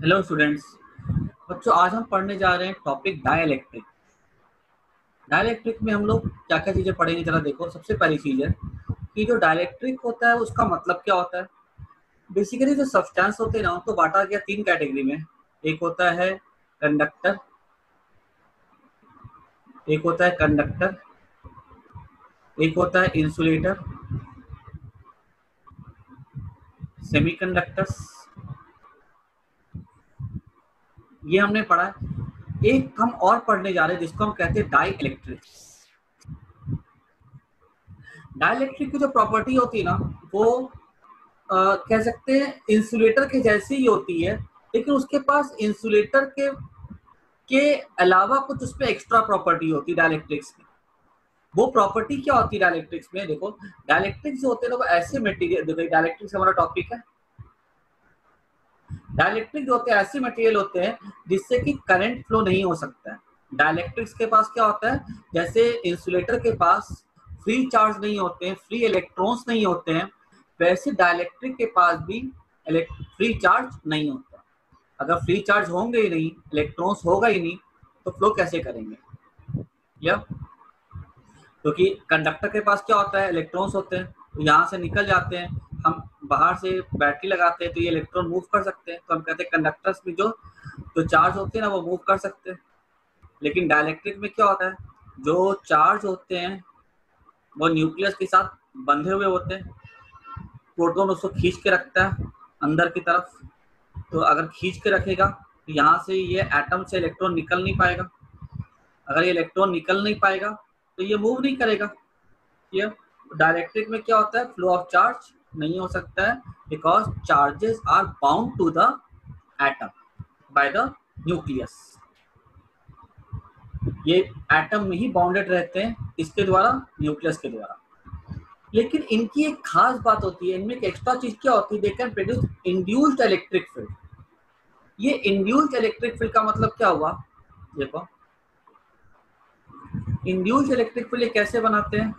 Hello students. बच्चों, आज हम पढ़ने जा रहे हैं टॉपिक डाइलेक्ट्रिक। डाइलेक्ट्रिक में हम लोग क्या क्या चीज़ें पढ़ेंगे, जरा देखो। सबसे पहली चीज़ है कि जो डाइलेक्ट्रिक होता है उसका मतलब क्या होता है। बेसिकली जो सब्सटेंस होते हैं ना, उनको बांटा गया तीन कैटेगरी में। एक होता है कंडक्टर, एक होता है कंडक्टर, एक होता है इंसुलेटर, सेमीकंडक्टर्स। ये हमने पढ़ा है। एक हम और पढ़ने जा रहे हैं जिसको हम कहते हैं डाई इलेक्ट्रिक। डाइलेक्ट्रिक की जो प्रॉपर्टी होती है ना, वो कह सकते हैं इंसुलेटर के जैसी ही होती है, लेकिन उसके पास इंसुलेटर के अलावा कुछ उसमें एक्स्ट्रा प्रॉपर्टी होती है डाइलेक्ट्रिक्स में। वो प्रॉपर्टी क्या होती है डाइलेक्ट्रिक्स में? देखो, डाइलेक्ट्रिक्स जो होते हैं ना, वो ऐसे मटेरियल, देखो डाइलेक्ट्रिक्स हमारा टॉपिक है। डाइलेक्ट्रिक जो होते हैं ऐसे मटेरियल होते हैं जिससे कि करंट फ्लो नहीं हो सकता है। डाइलेक्ट्रिक्स के पास क्या होता है, जैसे इंसुलेटर के पास फ्री चार्ज नहीं होते हैं, फ्री इलेक्ट्रॉन्स नहीं होते हैं, वैसे डाइलेक्ट्रिक के पास भी फ्री चार्ज नहीं होता। अगर फ्री चार्ज होंगे ही नहीं, इलेक्ट्रॉन्स होगा ही नहीं, तो फ्लो कैसे करेंगे? या क्योंकि कंडक्टर के पास क्या होता है, इलेक्ट्रॉन्स होते हैं, तो यहाँ से निकल जाते हैं। हम बाहर से बैटरी लगाते हैं तो ये इलेक्ट्रॉन मूव कर सकते हैं, तो हम कहते हैं कंडक्टर्स में जो चार्ज होते हैं ना, वो मूव कर सकते हैं। लेकिन डाइलेक्ट्रिक में क्या होता है, जो चार्ज होते हैं वो न्यूक्लियस के साथ बंधे हुए होते हैं। प्रोटॉन उसको खींच के रखता है अंदर की तरफ। तो अगर खींच के रखेगा तो यहाँ से ये एटम से इलेक्ट्रॉन निकल नहीं पाएगा। अगर ये इलेक्ट्रॉन निकल नहीं पाएगा तो ये मूव नहीं करेगा। ये डाइलेक्ट्रिक में क्या होता है, फ्लो ऑफ चार्ज नहीं हो सकता है, because charges are bound to the atom by the nucleus. ये एटम में ही बाउंडेड रहते हैं, इसके द्वारा, न्यूक्लियस के द्वारा। लेकिन इनकी एक खास बात होती है, इनमें एक एक्स्ट्रा चीज क्या होती है, they can produce induced electric field. ये इंड्यूस्ड इलेक्ट्रिक फील्ड का मतलब क्या हुआ? देखो, इंड्यूस्ड इलेक्ट्रिक फील्ड कैसे बनाते हैं।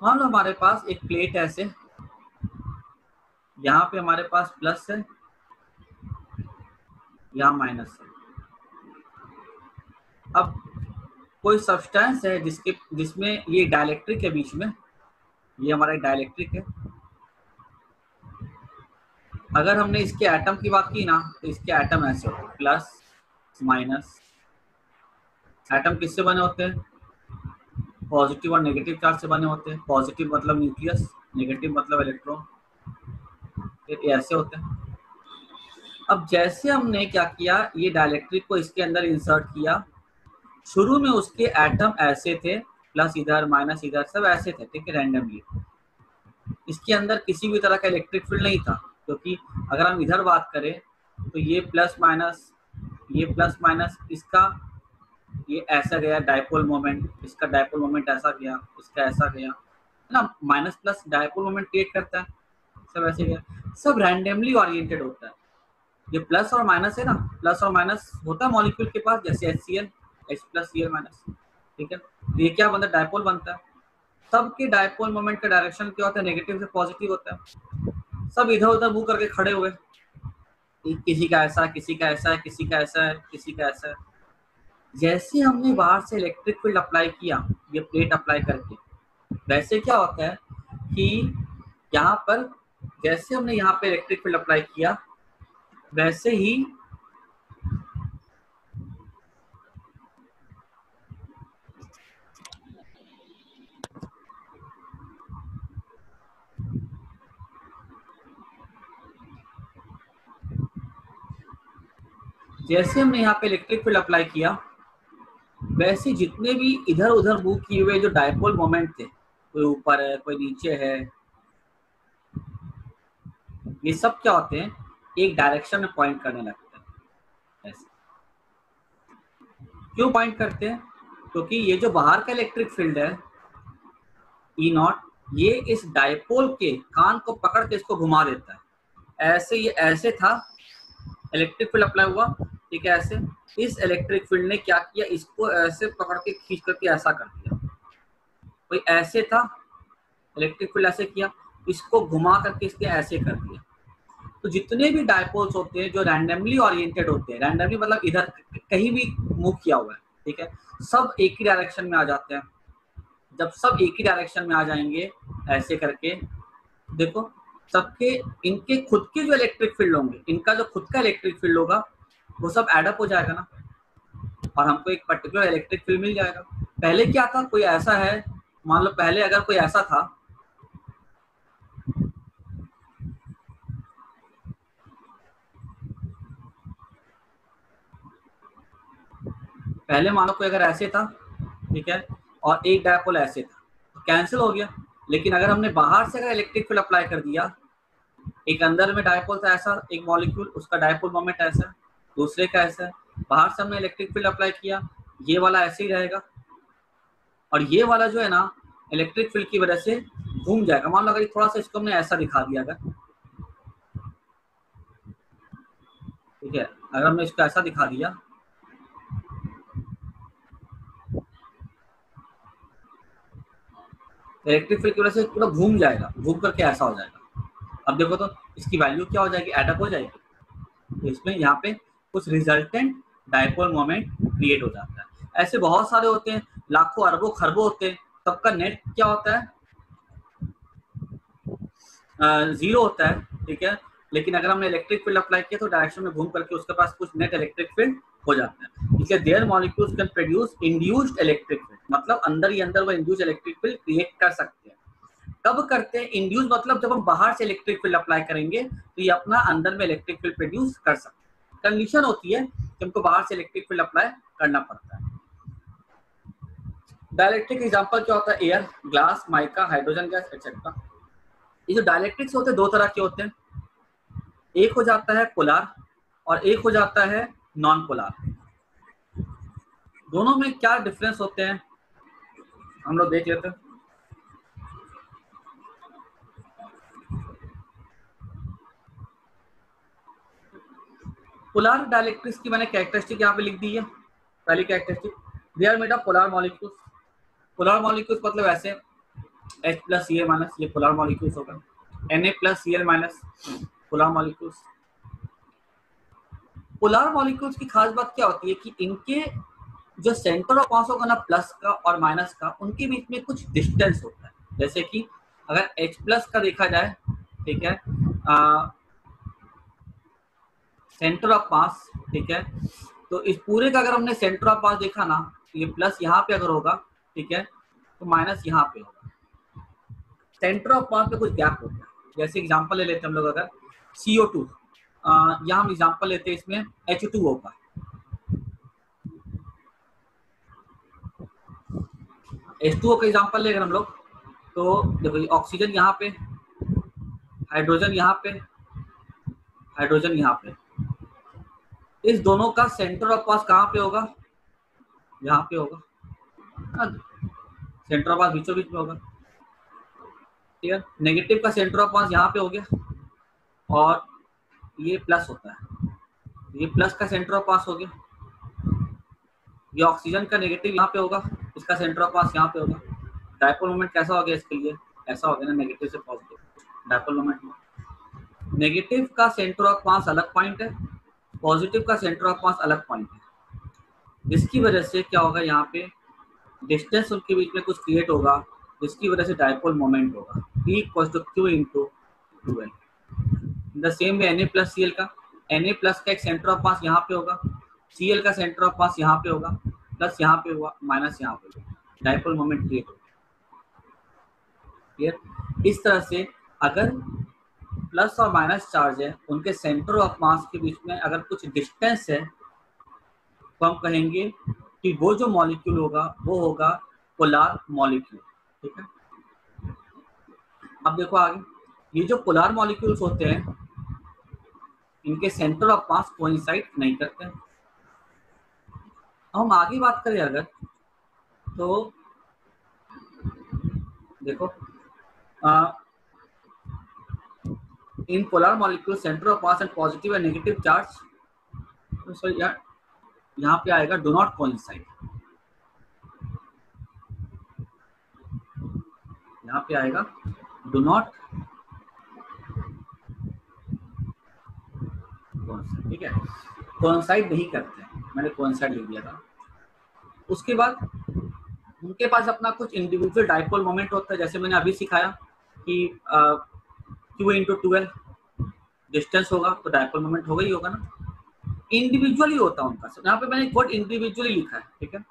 मान लो हमारे पास एक प्लेट ऐसे, यहाँ पे हमारे पास प्लस है, यहाँ माइनस है। अब कोई सब्सटेंस है जिसमें ये डाइलेक्ट्रिक है बीच में, ये हमारा डाइलेक्ट्रिक है। अगर हमने इसके एटम की बात की ना, तो इसके एटम ऐसे होते हैं, प्लस माइनस। एटम किससे बने होते हैं? पॉजिटिव और नेगेटिव चार्ज से बने होते हैं। पॉजिटिव मतलब न्यूक्लियस, नेगेटिव मतलब इलेक्ट्रॉन। ये ऐसे होते हैं। अब जैसे हमने क्या किया, ये डाइलेक्ट्रिक को इसके अंदर इंसर्ट किया। शुरू में उसके एटम ऐसे थे, प्लस इधर माइनस इधर, सब ऐसे थे, ठीक है, रैंडमली। इसके अंदर किसी भी तरह का इलेक्ट्रिक फील्ड नहीं था, क्योंकि अगर हम इधर बात करें तो ये प्लस माइनस, ये प्लस माइनस, इसका ये ऐसा गया डायपोल मोमेंट, इसका डायपोल मोमेंट ऐसा गया, इसका ऐसा गया, है ना। Minus plus dipole moment create करता है, सब ऐसे गया। सब रैंडमली ओरिएंटेड होता है। ये प्लस और माइनस है ना, प्लस और माइनस होता है मॉलिक्यूल के पास, जैसे HCl, H plus Cl minus, ठीक है। तो ये क्या बनता है, डायपोल बनता है। सबके डायपोल मोमेंट का डायरेक्शन क्या होता है, नेगेटिव से पॉजिटिव होता है। सब इधर उधर मुंह करके खड़े हुए, किसी का ऐसा, किसी का ऐसा है, किसी का ऐसा है, किसी का ऐसा है। जैसे हमने बाहर से इलेक्ट्रिक फील्ड अप्लाई किया, ये प्लेट अप्लाई करके, वैसे क्या होता है कि यहाँ पर जैसे हमने यहाँ पे इलेक्ट्रिक फील्ड अप्लाई किया, वैसे ही जैसे हमने यहाँ पे इलेक्ट्रिक फील्ड अप्लाई किया, वैसे जितने भी इधर उधर मूव किए हुए जो डायपोल मोमेंट थे, कोई ऊपर है, कोई नीचे है, ये सब क्या होते हैं, एक डायरेक्शन में पॉइंट करने लगते हैं। ऐसे क्यों पॉइंट करते हैं? क्योंकि ये जो बाहर का इलेक्ट्रिक फील्ड है E0, ये इस डायपोल के कान को पकड़ के इसको घुमा देता है। ऐसे ये ऐसे था, इलेक्ट्रिक फील्ड अप्लाई हुआ, ठीक है, ऐसे। इस इलेक्ट्रिक फील्ड ने क्या किया, इसको ऐसे पकड़ के खींच करके ऐसा कर दिया। कोई ऐसे था, इलेक्ट्रिक फील्ड ऐसे किया, इसको घुमा करके इसके ऐसे कर दिया। तो जितने भी डायपोल्स होते हैं जो रैंडमली ओरिएंटेड होते हैं, रैंडमली मतलब इधर कहीं भी मूव किया हुआ है, ठीक है, सब एक ही डायरेक्शन में आ जाते हैं। जब सब एक ही डायरेक्शन में आ जाएंगे ऐसे करके, देखो सबके इनके खुद के जो इलेक्ट्रिक फील्ड होंगे, इनका जो खुद का इलेक्ट्रिक फील्ड होगा वो सब एडअप हो जाएगा ना, और हमको एक पर्टिकुलर इलेक्ट्रिक फील्ड मिल जाएगा। पहले क्या था, कोई ऐसा है, मान लो पहले अगर कोई ऐसा था, पहले मान लो कोई अगर ऐसे था, ठीक है, और एक डायपोल ऐसे था, तो कैंसिल हो गया। लेकिन अगर हमने बाहर से अगर इलेक्ट्रिक फील्ड अप्लाई कर दिया, एक अंदर में डायपोल था ऐसा, एक मॉलिक्यूल, उसका डायपोल मोमेंट ऐसा, दूसरे का ऐसा है, बाहर से हमने इलेक्ट्रिक फील्ड अप्लाई किया, ये वाला ऐसे ही रहेगा, और ये वाला जो है ना इलेक्ट्रिक फील्ड की वजह से घूम जाएगा। मान लो अगर थोड़ा सा इसको हमने ऐसा दिखा दिया अगर, ठीक है, अगर हमने इसको ऐसा दिखा दिया, इलेक्ट्रिक फील्ड की वजह से पूरा घूम जाएगा, घूम करके ऐसा हो जाएगा। अब देखो तो इसकी वैल्यू क्या हो जाएगी, एडअप हो जाएगी। तो इसमें यहाँ पे कुछ रिजल्टेंट डायपोल मोमेंट क्रिएट हो जाता है। ऐसे बहुत सारे होते हैं, लाखों अरबों खरबों होते हैं, सबका नेट क्या होता है, 0 होता है, ठीक है। लेकिन अगर हमने इलेक्ट्रिक फील्ड अप्लाई किया तो डायरेक्शन में घूम करके उसके पास कुछ नेट इलेक्ट्रिक फील्ड हो जाता है। इसलिए their molecules can produce induced electric field, मतलब अंदर ही अंदर वो इंड्यूस्ड इलेक्ट्रिक फील्ड क्रिएट कर सकते हैं। कब करते हैं इंड्यूस, मतलब जब हम बाहर से इलेक्ट्रिक फील्ड अप्लाई करेंगे तो ये अपना अंदर में इलेक्ट्रिक फील्ड प्रोड्यूस कर सकते हैं। कंडीशन होती है कि हमको बाहर से इलेक्ट्रिक फील्ड अप्लाई करना पड़ता है। डाइलेक्ट्रिक एग्जांपल क्या होता है, air, glass, mica, hydrogen gas etcetera. ये जो डाइलेक्ट्रिक्स होते हैं दो तरह के होते हैं, एक हो जाता है पोलार और एक हो जाता है नॉन पोलार। दोनों में क्या डिफरेंस होते हैं हम लोग देख लेते हैं। पोलार डाइलेक्ट्रिक्स की मैंने कैरेक्टरिस्टिक यहाँ पे लिख दी है। पहली characteristic, they are made of polar molecules. Polar molecules मतलब ऐसे H प्लस Cl माइनस, ये पोलार मॉलिक्यूल्स होगा, Na plus Cl minus, polar molecules. Polar molecules की खास बात क्या होती है कि इनके जो सेंटर ऑफ मास होगा ना प्लस का और माइनस का, उनके बीच में कुछ डिस्टेंस होता है। जैसे कि अगर H प्लस का देखा जाए, ठीक है, सेंटर ऑफ मास, ठीक है, तो इस पूरे का अगर हमने सेंटर ऑफ मास देखा ना, ये प्लस यहाँ पे अगर होगा, ठीक है, तो माइनस यहाँ पे होगा। सेंटर ऑफ मास पे कुछ गैप होता है। जैसे एग्जांपल ले लेते हैं हम लोग, अगर CO2, यहाँ हम एग्जांपल लेते हैं, इसमें H2O का, H2O का एग्जांपल लेकर हम लोग, तो देखो ऑक्सीजन यहाँ पे, हाइड्रोजन यहाँ पे, हाइड्रोजन यहाँ पे, इस दोनों का सेंटर ऑफ मास कहाँ पे होगा, यहाँ पे होगा, सेंटर ऑफ मास बीचों बीच में होगा। ठीक है, नेगेटिव का सेंटर ऑफ मास यहाँ पे हो गया, और ये प्लस होता है, ये प्लस का सेंटर ऑफ मास हो गया। ये ऑक्सीजन का नेगेटिव यहाँ पे होगा, इसका सेंटर ऑफ मास यहाँ पे होगा। डायपोल मोमेंट कैसा हो गया इसके लिए, ऐसा हो गया ना, नेगेटिव से पॉजिटिव डायपोल मोमेंट में। नेगेटिव का सेंटर ऑफ मास अलग पॉइंट है, पॉजिटिव का सेंटर ऑफ मास अलग पॉइंट है, जिसकी वजह से क्या होगा, यहाँ पे डिस्टेंस उनके बीच में कुछ क्रिएट होगा, जिसकी वजह से डायपोल मोमेंट होगा, E equals to Q into 2L। The same way Na plus Cl का, Na प्लस का एक सेंटर ऑफ मास यहाँ पे होगा, Cl का सेंटर ऑफ मास यहाँ पे होगा, प्लस यहाँ पे हुआ, माइनस यहाँ पे होगा, डायपोल मोमेंट क्रिएट होगा। क्लियर? इस तरह से अगर प्लस और माइनस चार्ज है, उनके सेंटर ऑफ मास के बीच में अगर कुछ डिस्टेंस है, तो हम कहेंगे कि वो जो मॉलिक्यूल होगा वो होगा पोलार मॉलिक्यूल। ठीक है, अब देखो आगे, ये जो पोलार मॉलिक्यूल्स होते हैं, इनके सेंटर ऑफ मास कोइंसाइड नहीं करते हैं। हम आगे बात करें अगर, तो देखो in polar molecule centre of mass and positive and negative charge, sorry यार, यहाँ पे आएगा डू नॉट कोइंसाइड, यहाँ पे आएगा डू नॉट ठीक है, कोइंसाइड नहीं करते हैं, मैंने कोइंसाइड लिख दिया था। उसके बाद उनके पास अपना कुछ इंडिविजुअल डाइपोल मोमेंट होता है, जैसे मैंने अभी सिखाया कि Q इंटू 12 डिस्टेंस होगा तो डाइपोल मोमेंट होगा ही होगा ना, इंडिविजुअली होता है उनका। यहाँ पे मैंने वर्ड इंडिविजुअली लिखा है, ठीक है।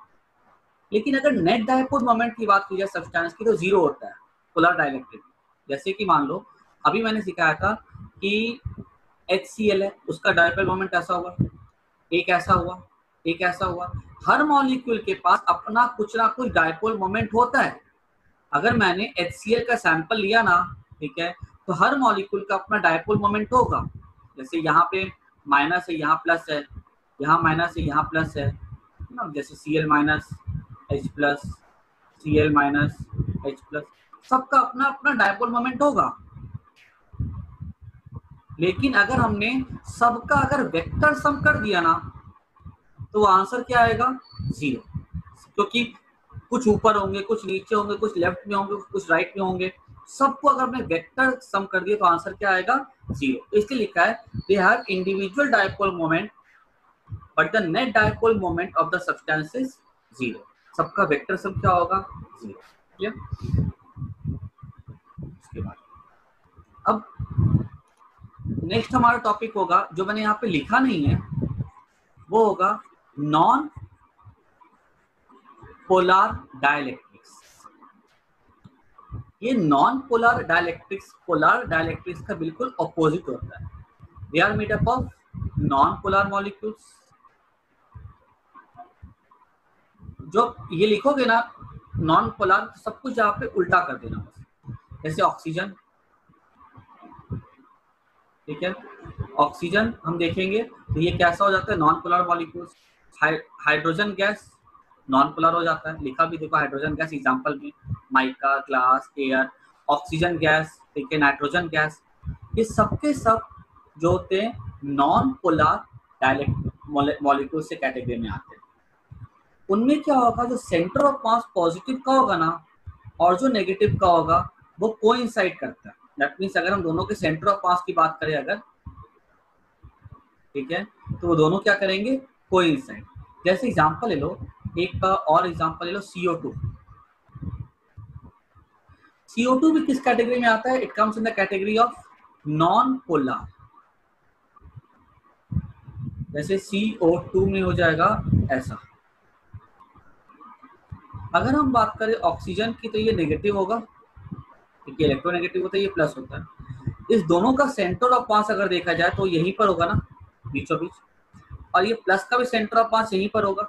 लेकिन अगर नेट डाइपोल मोमेंट की बात की जाए सब्सटेंस की तो जीरो होता है पोलर डाइलेक्ट्रिक। जैसे कि मान लो अभी मैंने सिखाया था कि HCl है, उसका डाइपोल मोमेंट ऐसा हुआ, एक ऐसा हुआ, एक ऐसा हुआ। हर मॉलिक्यूल के पास अपना कुछ ना कुछ डाइपोल मोमेंट होता है। अगर मैंने HCl का सैंपल लिया ना, ठीक है, तो हर मॉलिक्यूल का अपना डाइपोल मोमेंट होगा। जैसे यहाँ पे माइनस है, यहाँ प्लस है, यहाँ माइनस है, यहाँ प्लस है ना, जैसे Cl minus H plus, Cl minus H plus, सबका अपना अपना डाइपोल मोमेंट होगा। लेकिन अगर हमने सबका अगर वेक्टर सम कर दिया ना तो आंसर क्या आएगा? जीरो, क्योंकि कुछ ऊपर होंगे, कुछ नीचे होंगे, कुछ लेफ्ट में होंगे, कुछ राइट में होंगे, सबको अगर हमने वेक्टर सम कर दिया तो आंसर क्या आएगा? जीरो। इसलिए लिखा है they have individual dipole moment but the net dipole moment of the substance is zero. सबका वेक्टर सम क्या होगा? जीरो। क्लियर? उसके बाद अब नेक्स्ट हमारा टॉपिक होगा, जो मैंने यहाँ पे लिखा नहीं है, वो होगा नॉन पोलर डाइलेक्ट्रिक्स। ये non polar dielectrics polar dielectrics का बिल्कुल ऑपोजिट होता है। They are made up of non polar molecules. जो ये लिखोगे ना नॉन पोलर, सब कुछ यहाँ पे उल्टा कर देना बस। जैसे ऑक्सीजन, ठीक है, ऑक्सीजन हम देखेंगे तो ये कैसा हो जाता है? Non polar molecules. Hydrogen gas non polar हो जाता है, लिखा भी देखो हाइड्रोजन गैस एग्जांपल में, mica, glass, air. Oxygen gas, ठीक है, नाइट्रोजन गैस, ये सबके सब जो होते हैं नॉन पोलर डाइलेक्ट्रिक मॉलिक्यूल से कैटेगरी में आते हैं। उनमें क्या होगा, जो सेंटर ऑफ मास पॉजिटिव का होगा ना और जो नेगेटिव का होगा वो कोइंसाइड करता है। दैट मीन्स अगर हम दोनों के सेंटर ऑफ मास की बात करें अगर, ठीक है, तो वो दोनों क्या करेंगे? कोइंसाइड। जैसे एग्जांपल ले लो, एक और एग्जांपल ले लो, CO2। CO2 भी किस कैटेगरी में आता है? It comes in the category of non polar. जैसे CO2 में हो जाएगा ऐसा। अगर हम बात करें ऑक्सीजन की तो ये नेगेटिव होगा, क्योंकि इलेक्ट्रोनेगेटिव होता है, ये प्लस होता है। इस दोनों का सेंटर ऑफ मास अगर देखा जाए तो यहीं पर होगा ना, बीचों बीच, और ये प्लस का भी सेंटर ऑफ मास यहीं पर होगा।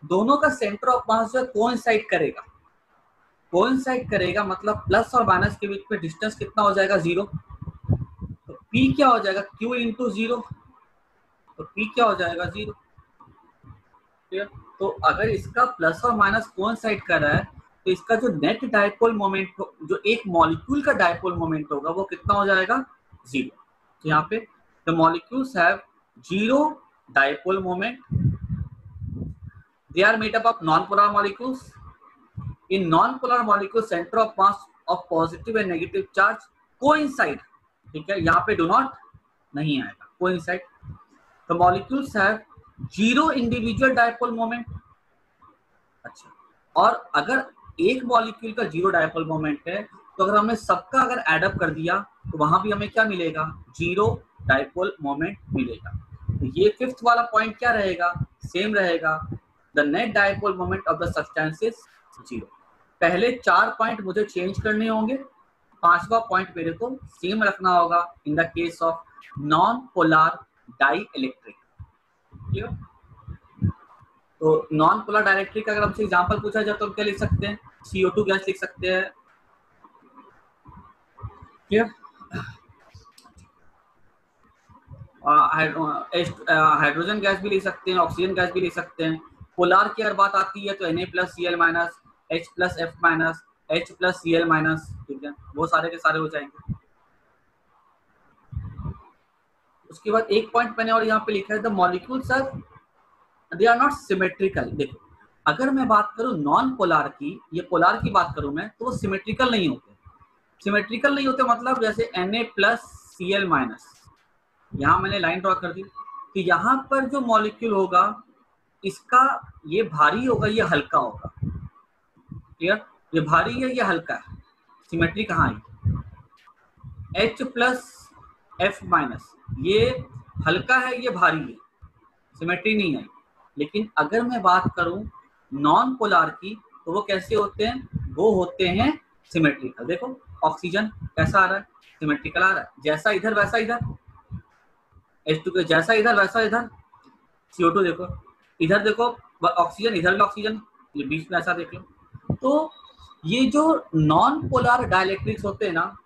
दोनों का सेंटर ऑफ मास जो है कोइंसाइड करेगा। कोइंसाइड करेगा मतलब प्लस और माइनस के बीच में डिस्टेंस कितना हो जाएगा? जीरो। तो P क्या हो जाएगा? Q इंटू जीरो, तो P क्या हो जाएगा? जीरो। तो अगर इसका प्लस और माइनस कोइंसाइड कर रहा है तो इसका जो नेट डाइपोल मोमेंट, जो एक मॉलिक्यूल का डाइपोल मोमेंट होगा वो कितना हो जाएगा? जीरो। तो यहाँ पे the molecules have zero dipole moment. They are made up of non polar molecules. In non polar molecule centre of mass of positive and negative charge coincide, ठीक है, यहाँ पे डू नॉट नहीं आएगा, coincide. The molecules have zero individual dipole moment. अच्छा, और अगर एक मॉलिक्यूल का जीरो डाइपोल मोमेंट है तो अगर हमने सबका अगर एडअप कर दिया तो वहां भी हमें क्या मिलेगा? जीरो डाइपोल मोमेंट मिलेगा। तो ये फिफ्थ वाला पॉइंट क्या रहेगा? सेम रहेगा, the net dipole moment of the substance is zero. पहले 4 पॉइंट मुझे चेंज करने होंगे, 5वां पॉइंट मेरे को सेम रखना होगा in the case of non polar dielectric. तो नॉन पोलर डाइलेक्ट्रिक अगर हमसे एग्जांपल पूछा जाए तो हम क्या लिख सकते हैं? CO2 गैस लिख सकते हैं। क्लियर? हाइड्रोजन गैस भी लिख सकते हैं, ऑक्सीजन गैस भी लिख सकते हैं। पोलर की अगर बात आती है तो Na+Cl minus, H+F minus, H+Cl minus, ठीक है, वो सारे के सारे हो जाएंगे। उसके बाद एक पॉइंट मैंने और यहाँ पे लिखा है, the molecules are they are not symmetrical. देखो अगर मैं बात करूं नॉन पोलर की, ये पोलर की बात करूं मैं, तो वो सिमेट्रिकल नहीं होते। सिमेट्रिकल नहीं होते मतलब जैसे Na+Cl माइनस, यहाँ मैंने लाइन ड्रॉ कर दी, तो यहाँ पर जो मॉलिक्यूल होगा इसका ये भारी होगा, ये हल्का होगा। क्लियर? ये भारी है, ये हल्का है। सिमेट्री कहाँ है? H प्लस F माइनस, ये हल्का है, ये भारी है, सिमेट्री नहीं है। लेकिन अगर मैं बात करूं नॉन पोलर की, तो वो कैसे होते हैं? वो होते हैं सिमेट्रिकल। देखो ऑक्सीजन कैसा आ रहा है? सिमेट्रिकल आ रहा है, जैसा इधर वैसा इधर। H2 के जैसा इधर वैसा इधर। CO2 देखो, इधर देखो ऑक्सीजन, इधर भी ऑक्सीजन, ये बीच में ऐसा देख लो। तो ये जो नॉन पोलर डाइलेक्ट्रिक्स होते हैं ना,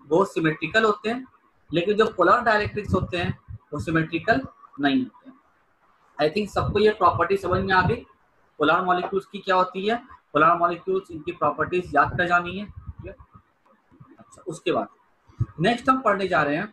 वो सिमेट्रिकल होते हैं, लेकिन जो पोलर डाइलेक्ट्रिक्स होते हैं वो सिमेट्रिकल नहीं होते हैं। आई थिंक सबको ये प्रॉपर्टी समझ में आ गई। पोलर मॉलिक्यूल्स की क्या होती है, पोलर मॉलिक्यूल्स इनकी प्रॉपर्टीज याद कर जानी है। अच्छा, उसके बाद नेक्स्ट हम पढ़ने जा रहे हैं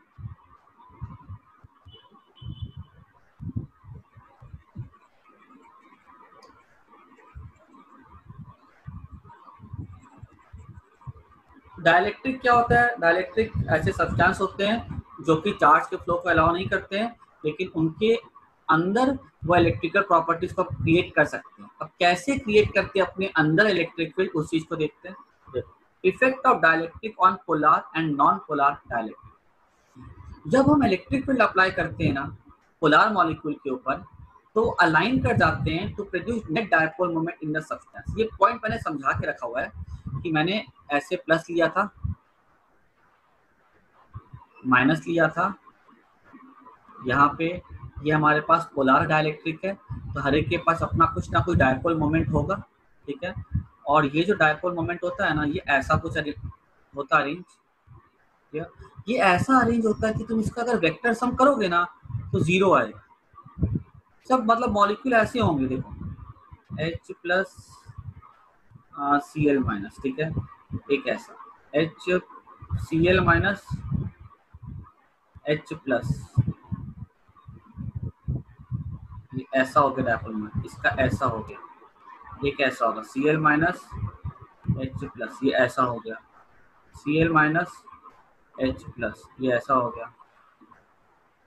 डाइलेक्ट्रिक। क्या होता है डाइलेक्ट्रिक? ऐसे सब्सटेंस होते हैं जो कि चार्ज के फ्लो को अलाउ नहीं करते हैं, लेकिन उनके अंदर वो इलेक्ट्रिकल प्रॉपर्टीज को क्रिएट कर सकते हैं। अब कैसे क्रिएट करते हैं अपने अंदर इलेक्ट्रिक फील्ड, उस चीज को देखते हैं। Effect of dielectric on polar and non polar dielectric. जब हम इलेक्ट्रिक फील्ड अप्लाई करते हैं ना पोलर मॉलिक्यूल के ऊपर, तो अलाइन कर जाते हैं to produce net dipole moment in the substance. ये पॉइंट मैंने समझा के रखा हुआ है कि मैंने ऐसे प्लस लिया था, माइनस लिया था, यहाँ पे ये हमारे पास पोलर डाइलेक्ट्रिक है, तो हर एक के पास अपना कुछ ना कुछ डायपोल मोमेंट होगा। ठीक है, और ये जो डायपोल मोमेंट होता है ना, ये ऐसा कुछ होता है अरेंज, ये ऐसा अरेंज होता है कि तुम इसका अगर वेक्टर सम करोगे ना तो जीरो आएगा। सब मतलब मॉलिक्यूल ऐसे होंगे, देखो H प्लस Cl माइनस, ठीक है, एक ऐसा HCl माइनस H प्लस, ये ऐसा हो गया डायपोल मोमेंट, इसका ऐसा हो गया, ये कैसा होगा Cl माइनस H प्लस, ये ऐसा हो गया Cl माइनस H प्लस, ये ऐसा हो गया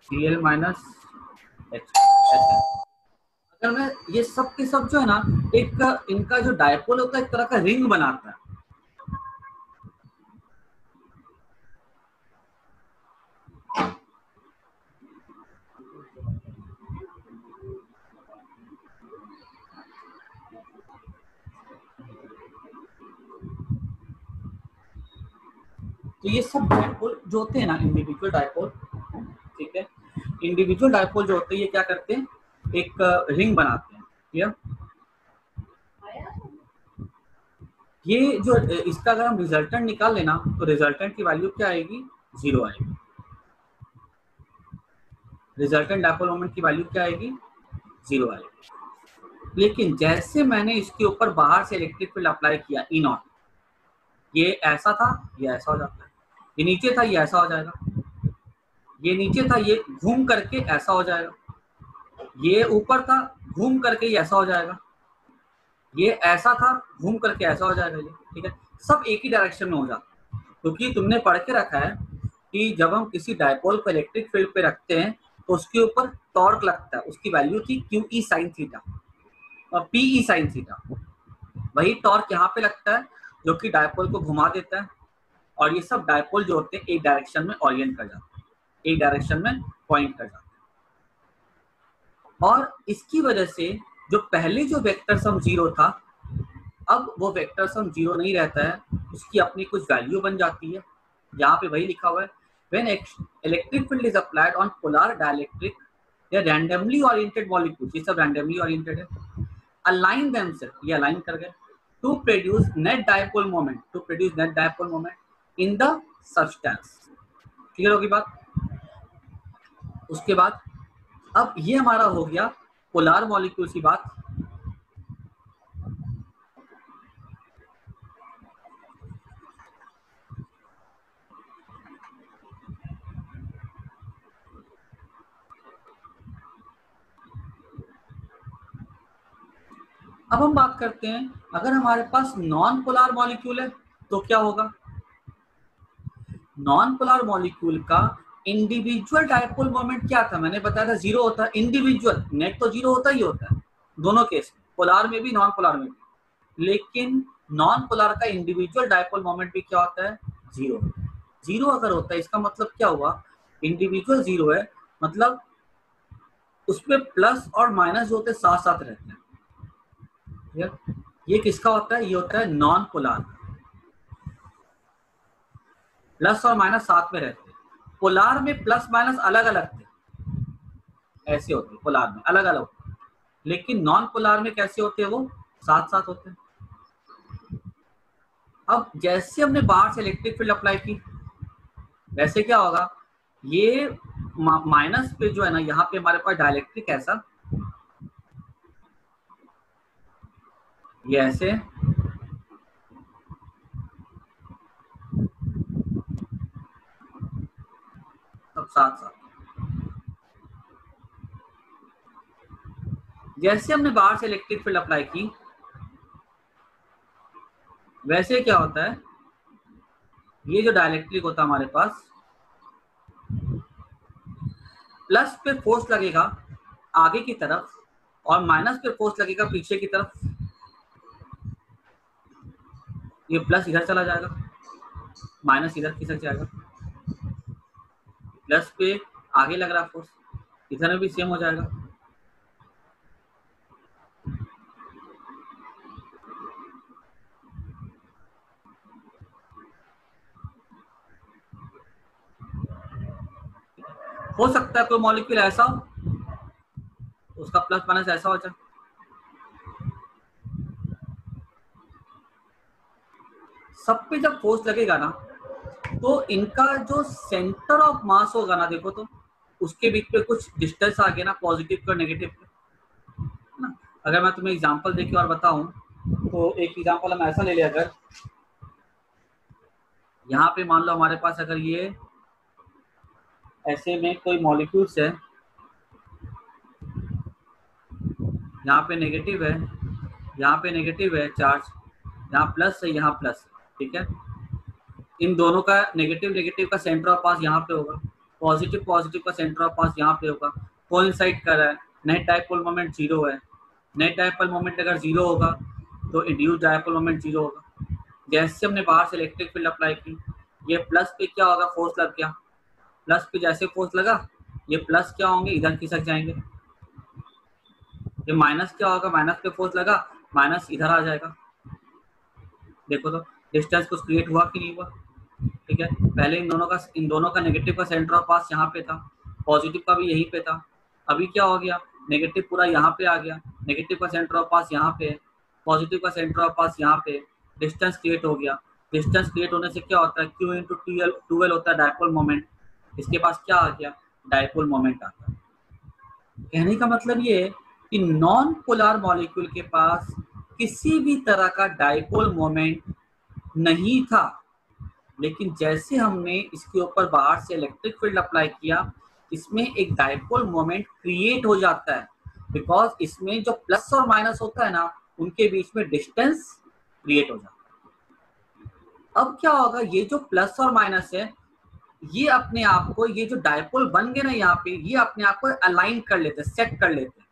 Cl माइनस H। अगर मैं ये सब के सब जो है ना, एक इनका जो डायपोल होता है एक तरह का रिंग बनाता है। तो ये सब डायपोल जो होते हैं ना, इंडिविजुअल डायपोल, ठीक है, इंडिविजुअल डायपोल जो होते हैं ये क्या करते हैं, एक रिंग बनाते हैं। क्लियर? ये जो इसका अगर हम रिजल्टेंट निकाल लेना, तो रिजल्टेंट की वैल्यू क्या आएगी? जीरो आएगी। रिजल्टेंट डायपोल मोमेंट की वैल्यू क्या आएगी? जीरो आएगी। लेकिन जैसे मैंने इसके ऊपर बाहर से इलेक्ट्रिक फील्ड अप्लाई किया ई नॉट, ये ऐसा था, ये ऐसा हो जाता है, ये नीचे था, ये ऐसा हो जाएगा, ये नीचे था, ये घूम करके ऐसा हो जाएगा, ये ऊपर था, घूम करके ये ऐसा हो जाएगा, ये ऐसा था, घूम करके ऐसा हो जाएगा। ये ठीक है, सब एक ही डायरेक्शन में हो जाता है। क्योंकि तुमने पढ़ के रखा है कि जब हम किसी डायपोल को इलेक्ट्रिक फील्ड पे रखते हैं तो उसके ऊपर टॉर्क लगता है, उसकी वैल्यू थी QE sin थीटा और PE sin थीटा। वही टॉर्क यहाँ पे लगता है जो कि डायपोल को घुमा देता है, और ये सब डायपोल जो होते हैं एक डायरेक्शन में ओरिएंट कर जाते हैं, एक डायरेक्शन में पॉइंट कर जाते हैं। और इसकी वजह से जो पहले जो वेक्टर सम जीरो था, अब वो वेक्टर सम जीरो नहीं रहता है, उसकी अपनी कुछ वैल्यू बन जाती है। यहाँ पे वही लिखा हुआ है, when electric field is applied on polar dielectric, they are randomly oriented molecules, ये सब randomly oriented है, align themselves, ये align कर गए, to produce net dipole moment in the substance। Clear होगी बात? उसके बाद अब ये हमारा हो गया पोलर मॉलिक्यूल्स की बात। अब हम बात करते हैं, अगर हमारे पास नॉन पोलर मॉलिक्यूल है तो क्या होगा? नॉन पोलर मॉलिक्यूल का इंडिविजुअल डायपोल मोमेंट क्या था, मैंने बताया था जीरो होता है। इंडिविजुअल, नेट तो जीरो होता ही होता है दोनों केस में, पोलार में भी नॉन पोलार में भी। लेकिन नॉन पोलार का इंडिविजुअल डायपोल मोमेंट भी क्या होता है, जीरो। जीरो अगर होता है इसका मतलब क्या हुआ, इंडिविजुअल जीरो है, मतलब उसमें प्लस और माइनस जो होते हैं साथ साथ रहते हैं। ये किसका होता है, ये होता है नॉन पोलार। प्लस और माइनस साथ में रहते हैं। पोलार में प्लस माइनस अलग अलग थे, ऐसे होते हैं पोलार में अलग अलग होते हैं। लेकिन नॉन पोलार में कैसे होते हैं, वो साथ साथ होते हैं। अब जैसे हमने बाहर से इलेक्ट्रिक फील्ड अप्लाई की, वैसे क्या होगा, ये माइनस पे जो है ना, यहाँ पे हमारे पास डाइलेक्ट्रिक ऐसा, ये ऐसे, सब साथ साथ। जैसे हमने बाहर से इलेक्ट्रिक फील्ड अप्लाई की, वैसे क्या होता है, ये जो डाइलेक्ट्रिक होता है हमारे पास, प्लस पे फोर्स लगेगा आगे की तरफ और माइनस पे फोर्स लगेगा पीछे की तरफ। ये प्लस इधर चला जाएगा, माइनस इधर खिसक जाएगा। प्लस पे आगे लग रहा फोर्स, इधर में भी सेम हो जाएगा। हो सकता है कोई मॉलिक्यूल ऐसा हो, उसका प्लस माइनस ऐसा हो जाए। सब पे जब फोर्स लगेगा ना, तो इनका जो सेंटर ऑफ मास होगा ना, देखो तो उसके बीच पे कुछ डिस्टेंस आ गया ना, पॉजिटिव और नेगेटिव पे ना। अगर मैं तुम्हें एग्जांपल देके और बताऊं, तो एक एग्जांपल हम ऐसा ले लिया, अगर यहाँ पे मान लो हमारे पास अगर ये ऐसे में कोई मॉलिक्यूल्स है, यहाँ पे नेगेटिव है, यहाँ पे नेगेटिव है चार्ज, यहाँ प्लस है, यहाँ प्लस, ठीक है। इन दोनों का नेगेटिव नेगेटिव का सेंटर ऑफ पास यहाँ पे होगा, पॉजिटिव पॉजिटिव का सेंटर ऑफ पास यहाँ पे होगा, कोइंसाइड कर रहा है। नेट डायपोल मोमेंट जीरो है। नेट डायपोल मोमेंट अगर जीरो होगा तो इंड्यूस डायपोल मोमेंट जीरो होगा। जैसे हमने बाहर से इलेक्ट्रिक फील्ड अप्लाई की, ये प्लस पे क्या होगा, फोर्स लग गया। प्लस पे जैसे फोर्स लगा, ये प्लस क्या होंगे, इधर खिसक जाएंगे। ये माइनस क्या होगा, माइनस पे फोर्स लगा, माइनस इधर आ जाएगा। देखो तो डिस्टेंस कुछ क्रिएट हुआ कि नहीं हुआ, ठीक है। पहले इन दोनों का नेगेटिव का सेंटर ऑफ पास यहाँ पे था, पॉजिटिव का भी यहीं पे था। अभी क्या हो गया, नेगेटिव पूरा यहाँ पे आ गया, नेगेटिव का सेंटर ऑफ पास यहाँ पे, पॉजिटिव का सेंटर ऑफ पास यहाँ पे, डिस्टेंस क्रिएट हो गया। डिस्टेंस क्रिएट होने से क्या होता है, Q इंटू टूएल होता है डायपोल मोमेंट। इसके पास क्या आ गया, डायपोल मोमेंट आता है। कहने का मतलब ये है कि नॉन पोलर मॉलिक्यूल के पास किसी भी तरह का डायपोल मोमेंट नहीं था, लेकिन जैसे हमने इसके ऊपर बाहर से इलेक्ट्रिक फील्ड अप्लाई किया, इसमें एक डायपोल मोमेंट क्रिएट हो जाता है, बिकॉज इसमें जो प्लस और माइनस होता है ना, उनके बीच में डिस्टेंस क्रिएट हो जाता है। अब क्या होगा, ये जो प्लस और माइनस है, ये अपने आप को, ये जो डायपोल बन गए ना यहाँ पे, ये अपने आप को अलाइन कर लेते हैं, सेट कर लेते हैं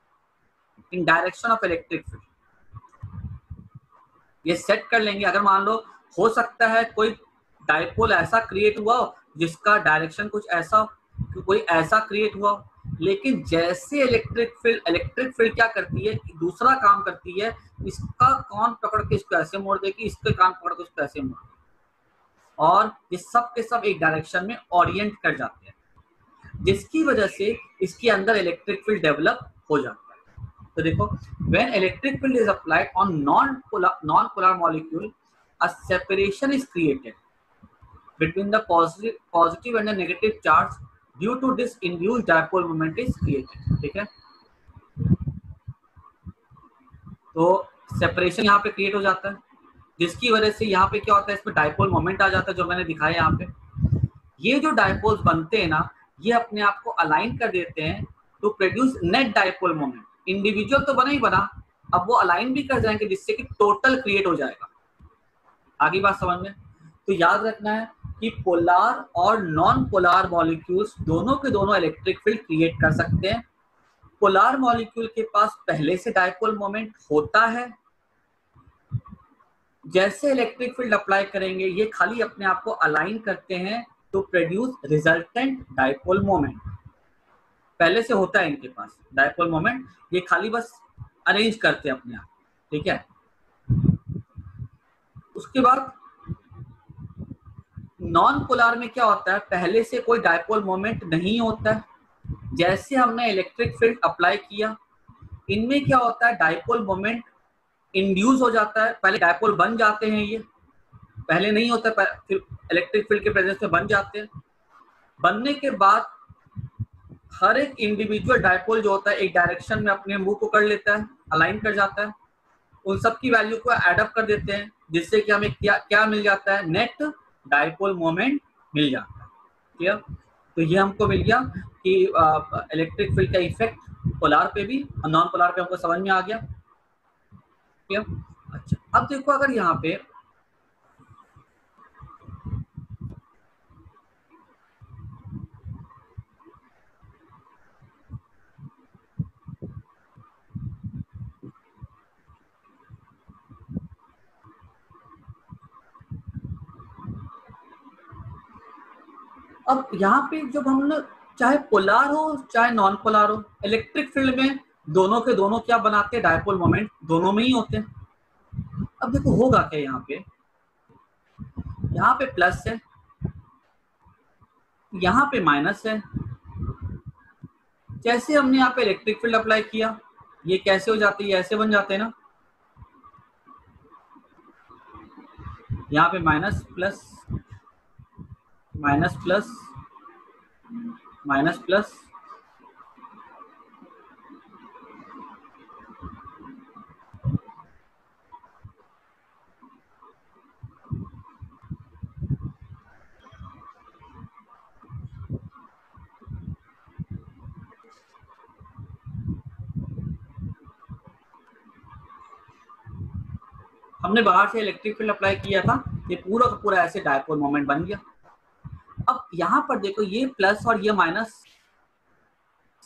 इन डायरेक्शन ऑफ इलेक्ट्रिक फील्ड। ये सेट कर लेंगे। अगर मान लो हो सकता है कोई डायपोल ऐसा क्रिएट हुआ हो जिसका डायरेक्शन कुछ ऐसा, कोई ऐसा क्रिएट हुआ, लेकिन जैसे इलेक्ट्रिक फील्ड क्या करती है, दूसरा काम करती है, इसका कान पकड़ के इसको ऐसे मोड़ देगी, इसके कान पकड़ के इसको ऐसे मोड़ देगी, और ये सब के सब एक डायरेक्शन में ओरिएंट कर जाते हैं, जिसकी वजह से इसके अंदर इलेक्ट्रिक फील्ड डेवलप हो जाता है। तो देखो, when electric field is applied on non-polar molecule, a separation is created between the positive and the negative charge. Due to this, induced dipole moment is created, ठीक है। तो सेपरेशन यहाँ पे क्रिएट हो जाता है, जिसकी वजह से यहाँ पे क्या होता है, इसमें डायपोल मोमेंट आ जाता है, जो मैंने दिखाया यहाँ पे। ये जो डायपोल्स बनते हैं ना, ये अपने आप को अलाइन कर देते हैं to produce net dipole moment. Individual तो बना ही बना, अब वो अलाइन भी कर जाएंगे, जिससे कि टोटल क्रिएट हो जाएगा। आगे बात समझ में? तो याद रखना है कि पोलार और नॉन पोलार मॉलिक्यूल्स दोनों के दोनों इलेक्ट्रिक फील्ड क्रिएट कर सकते हैं। पोलार मॉलिक्यूल के पास पहले से डायपोल मोमेंट होता है, जैसे इलेक्ट्रिक फील्ड अप्लाई करेंगे ये खाली अपने आप को अलाइन करते हैं to produce resultant dipole moment. पहले से होता है इनके पास डायपोल मोमेंट, ये खाली बस अरेंज करते हैं अपने आप, ठीक है। उसके बाद नॉन पोलार में क्या होता है, पहले से कोई डायपोल मोमेंट नहीं होता है, जैसे हमने इलेक्ट्रिक फील्ड अप्लाई किया इनमें क्या होता है, डायपोल मोमेंट इंड्यूस हो जाता है। पहले डायपोल बन जाते हैं, ये पहले नहीं होता, फिर इलेक्ट्रिक फील्ड के प्रेजेंस में बन जाते हैं। बनने के बाद हर एक इंडिविजुअल डायपोल जो होता है एक डायरेक्शन में अपने मूव को कर लेता है, अलाइन कर जाता है। उन सब की वैल्यू को एड अप कर देते हैं, जिससे कि हमें क्या मिल जाता है, नेट डायपोल मोमेंट मिल जाता है। क्लियर? तो ये हमको मिल गया कि इलेक्ट्रिक फील्ड का इफेक्ट पोलार पे भी और नॉन पोलार पे हमको समझ में आ गया। क्लियर? अच्छा, अब देखो अगर यहाँ पे अब यहाँ पे जब हम लोग चाहे पोलार हो चाहे नॉन पोलार हो, इलेक्ट्रिक फील्ड में दोनों के दोनों क्या बनाते हैं, डायपोल मोमेंट दोनों में ही होते हैं। अब देखो होगा क्या, यहाँ पे प्लस है, यहाँ पे माइनस है। जैसे हमने यहाँ पे इलेक्ट्रिक फील्ड अप्लाई किया ये कैसे हो जाती है, ऐसे बन जाते हैं ना, यहाँ पे minus plus minus plus minus plus, हमने बाहर से इलेक्ट्रिक फील्ड अप्लाई किया था, ये पूरा का पूरा ऐसे डायपोल मोमेंट बन गया। अब यहाँ पर देखो ये प्लस और ये माइनस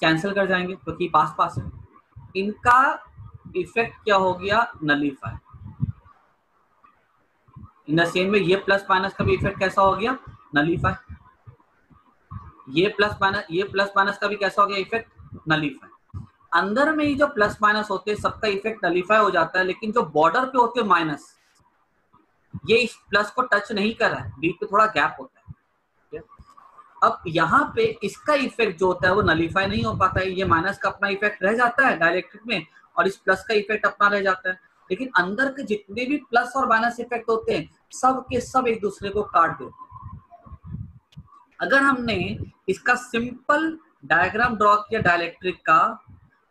कैंसिल कर जाएंगे क्योंकि पास पास है, इनका इफेक्ट क्या हो गया, नलीफाई। इन द सेम में ये प्लस माइनस का भी इफेक्ट कैसा हो गया, नलीफाई। ये प्लस माइनस का भी कैसा हो गया इफेक्ट, नलीफाई। अंदर में ही जो प्लस माइनस होते हैं सबका इफेक्ट नलीफाई हो जाता है, लेकिन जो बॉर्डर पे होते हैं माइनस, ये इस प्लस को टच नहीं कर रहा है, बीच पे थोड़ा गैप होता है। अब यहाँ पे इसका इफेक्ट जो होता है वो नलीफाई नहीं हो पाता है, ये माइनस का अपना इफेक्ट रह जाता है डाइलेक्ट्रिक में और इस प्लस का इफेक्ट अपना रह जाता है। लेकिन अंदर के जितने भी प्लस और माइनस इफेक्ट होते हैं सब के सब एक दूसरे को काट देते हैं। अगर हमने इसका सिंपल डायग्राम ड्रॉ किया डाइलेक्ट्रिक का,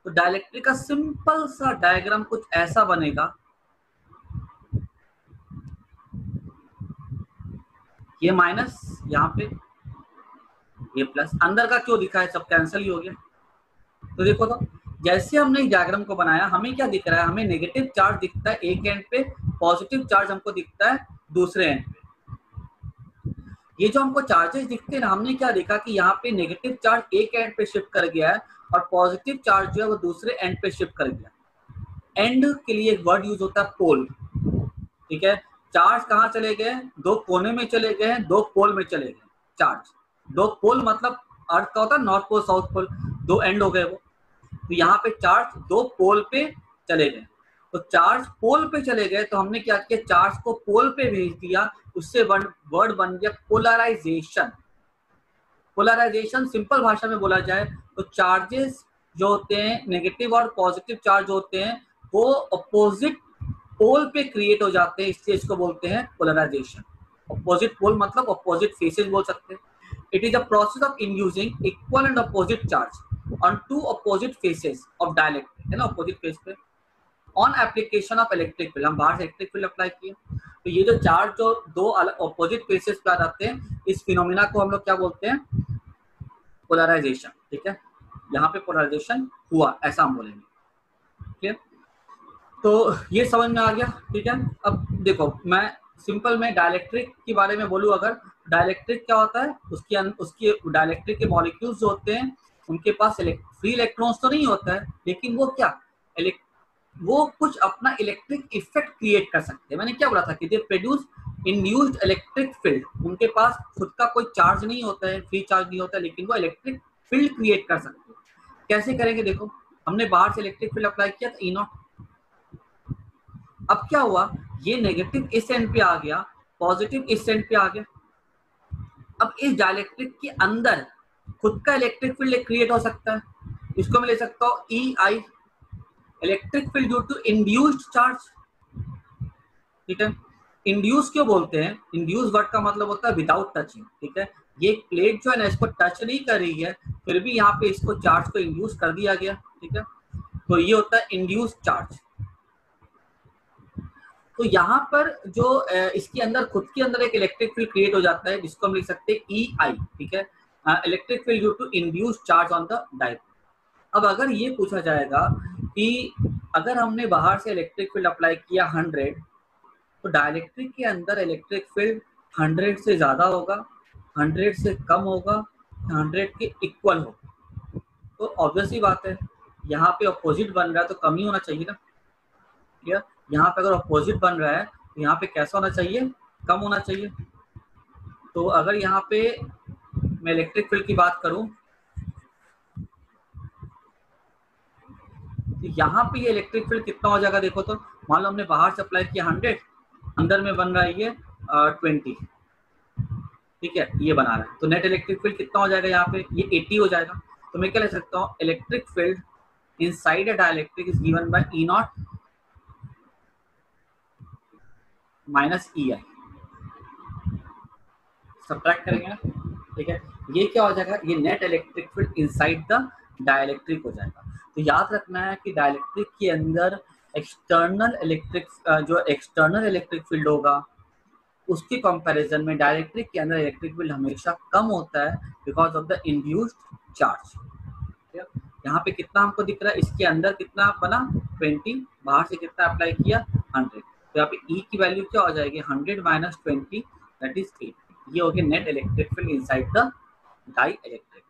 तो डाइलेक्ट्रिक का सिंपल सा डायग्राम कुछ ऐसा बनेगा, ये माइनस, यहाँ पे ये प्लस, अंदर का क्यों दिखा है, सब कैंसिल ही हो गया। तो देखो तो जैसे हमने इस डायग्राम को बनाया हमें क्या दिख रहा है, हमें नेगेटिव चार्ज दिखता है एक एंड पे, पॉजिटिव चार्ज हमको दिखता है दूसरे एंड पे। ये जो हमको चार्जेस दिखते हैं ना, हमने क्या देखा कि यहाँ पे नेगेटिव चार्ज एक एंड पे शिफ्ट कर गया है और पॉजिटिव चार्ज जो है वो दूसरे एंड पे शिफ्ट कर गया। एंड के लिए एक वर्ड यूज होता है पोल, ठीक है। चार्ज कहाँ चले गए, दो कोने में चले गए हैं, दो पोल में चले गए चार्ज। दो पोल मतलब अर्थ का होता है नॉर्थ पोल साउथ पोल, दो एंड हो गए वो। तो यहाँ पे चार्ज दो पोल पे चले गए, तो चार्ज पोल पे चले गए तो हमने क्या किया, चार्ज को पोल पे भेज दिया, उससे वर्ड बन गया पोलराइजेशन। पोलराइजेशन सिंपल भाषा में बोला जाए तो चार्जेस जो होते हैं नेगेटिव और पॉजिटिव चार्ज होते हैं वो अपोजिट पोल पे क्रिएट हो जाते हैं, इस चीज को बोलते हैं पोलराइजेशन। अपोजिट पोल मतलब अपोजिट फेसेस बोल सकते हैं। It is a process of inducing equal and opposite charge on two opposite faces of dielectric, है ना, अपोजिट फेस पे on application of electric field. हम बाहर से इलेक्ट्रिक फील्ड अप्लाई किए तो ये जो चार्ज जो दो अपोजिट फेसेस पे आ जाते हैं, इस फिनोमिना को हम लोग क्या बोलते हैं, पोलराइजेशन। ठीक है, यहाँ पे पोलराइजेशन हुआ ऐसा हम बोलेंगे। ठीक है, तो ये समझ में आ गया। ठीक है, अब देखो मैं सिंपल में डाइलेक्ट्रिक के बारे में बोलूँ अगर, डाइलेक्ट्रिक क्या होता है, उसके डाइलेक्ट्रिक के मॉलिक्यूल्स जो होते हैं उनके पास फ्री इलेक्ट्रॉन्स तो नहीं होता है, लेकिन वो क्या वो कुछ अपना इलेक्ट्रिक इफेक्ट क्रिएट कर सकते हैं। मैंने क्या बोला था कि they produce induced electric field, उनके पास खुद का कोई चार्ज नहीं होता है, फ्री चार्ज नहीं होता है, लेकिन वो इलेक्ट्रिक फील्ड क्रिएट कर सकते हैं। कैसे करेंगे देखो, हमने बाहर से इलेक्ट्रिक फील्ड अप्लाई किया था E0, अब क्या हुआ, ये नेगेटिव इस एंड पे आ गया, पॉजिटिव इस एंड पे आ गया। अब इस डाइलेक्ट्रिक के अंदर खुद का इलेक्ट्रिक फील्ड क्रिएट हो सकता है, इसको मैं ले सकता हूँ EI, electric field due to induced charge. ठीक है, इंड्यूस क्यों बोलते हैं, इंड्यूस वर्ड का मतलब होता है विदाउट टचिंग। ठीक है, ये प्लेट जो है ना इसको टच नहीं कर रही है, फिर भी यहाँ पे इसको चार्ज को इंड्यूस कर दिया गया। ठीक है, तो ये होता है इंड्यूस चार्ज। तो यहाँ पर जो इसके अंदर खुद के अंदर एक इलेक्ट्रिक फील्ड क्रिएट हो जाता है, जिसको हम लिख सकते हैं EI। ठीक है, electric field due to induce charge on the dipole. अब अगर ये पूछा जाएगा कि अगर हमने बाहर से इलेक्ट्रिक फील्ड अप्लाई किया 100, तो डाइलेक्ट्रिक के अंदर इलेक्ट्रिक फील्ड 100 से ज्यादा होगा, 100 से कम होगा, 100 के इक्वल होगा। तो ऑब्वियस ही बात है, यहाँ पे अपोजिट बन रहा है तो कम ही होना चाहिए ना। क्लियर, यहाँ पे अगर अपोजिट बन रहा है तो यहाँ पे कैसा होना चाहिए, कम होना चाहिए। तो अगर यहाँ पे मैं इलेक्ट्रिक फील्ड की बात करूं, तो यहाँ पे ये इलेक्ट्रिक फील्ड कितना हो जाएगा देखो, तो मान लो हमने बाहर से अप्लाई किया 100, अंदर में बन रहा है ये 20। ठीक है, ये बना रहा है, तो नेट इलेक्ट्रिक फील्ड कितना हो जाएगा यहाँ पे, ये 80 हो जाएगा। तो मैं क्या लिख सकता हूँ, electric field inside a dielectric is given by E0 minus EI। Subtract करेंगे ना। ठीक है, ये क्या हो जाएगा, ये net electric field inside the dielectric हो जाएगा। तो याद रखना है कि डाइलेक्ट्रिक के अंदर एक्सटर्नल इलेक्ट्रिक फील्ड होगा, उसके कंपैरिजन में डाइलेक्ट्रिक के अंदर इलेक्ट्रिक फील्ड हमेशा कम होता है because of the induced charge. यहाँ पे कितना हमको दिख रहा है, इसके अंदर कितना बना 20, बाहर से कितना अप्लाई किया 100, तो यहाँ पे E की वैल्यू क्या हो जाएगी 100 माइनस 20 दैट इज 8। ये हो गया net electric field inside the die electric.